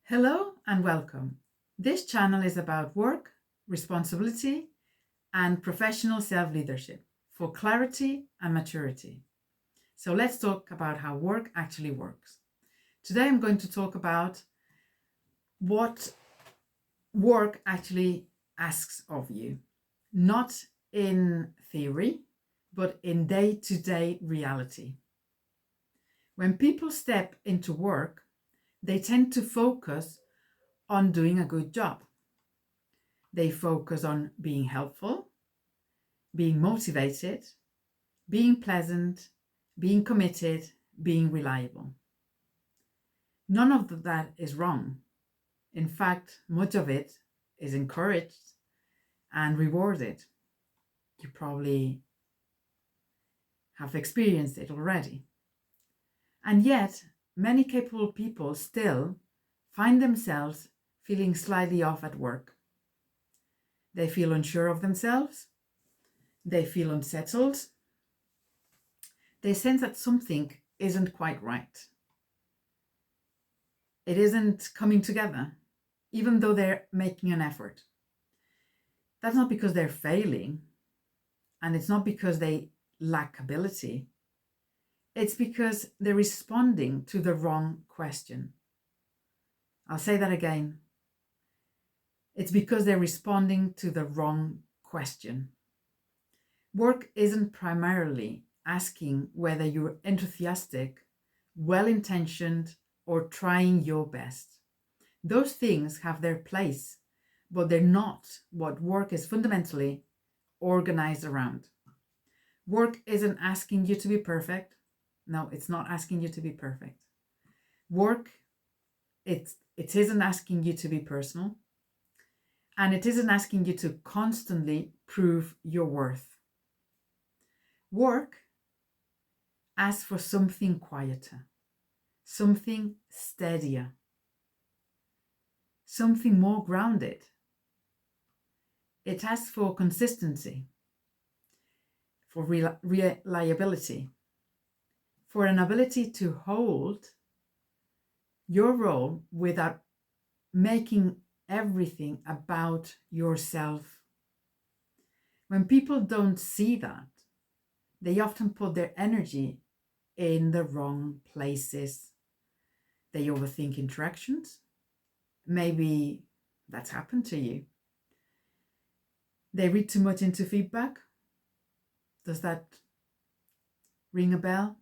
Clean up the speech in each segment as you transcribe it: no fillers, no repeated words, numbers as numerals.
Hello and welcome. This channel is about work, responsibility, and professional self-leadership for clarity and maturity. So let's talk about how work actually works. Today I'm going to talk about what work actually asks of you, not in theory, but in day-to-day reality. When people step into work, they tend to focus on doing a good job. They focus on being helpful, being motivated, being pleasant, being committed, being reliable. None of that is wrong. In fact, much of it is encouraged and rewarded. You probably have experienced it already. And yet, many capable people still find themselves feeling slightly off at work. They feel unsure of themselves. They feel unsettled. They sense that something isn't quite right. It isn't coming together, even though they're making an effort. That's not because they're failing, and it's not because they lack ability. It's because they're responding to the wrong question. I'll say that again. It's because they're responding to the wrong question. Work isn't primarily asking whether you're enthusiastic, well-intentioned, or trying your best. Those things have their place, but they're not what work is fundamentally organized around. Work isn't asking you to be perfect. No, it's not asking you to be perfect. Work, it isn't asking you to be personal. And it isn't asking you to constantly prove your worth. Work asks for something quieter, something steadier, something more grounded. It asks for consistency, for reliability, for an ability to hold your role without making everything about yourself. When people don't see that, they often put their energy in the wrong places. They overthink interactions. Maybe that's happened to you. They read too much into feedback. Does that ring a bell?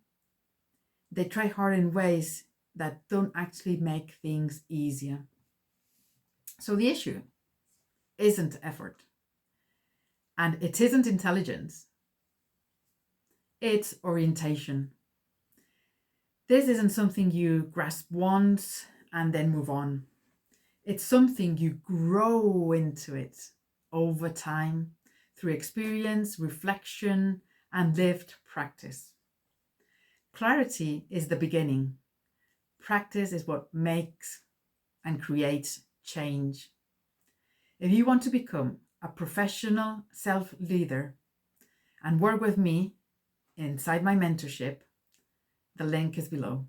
They try hard in ways that don't actually make things easier. So the issue isn't effort, and it isn't intelligence. It's orientation. This isn't something you grasp once and then move on. It's something you grow into it over time through experience, reflection, and lived practice. Clarity is the beginning. Practice is what makes and creates change. If you want to become a professional self-leader and work with me inside my mentorship, the link is below.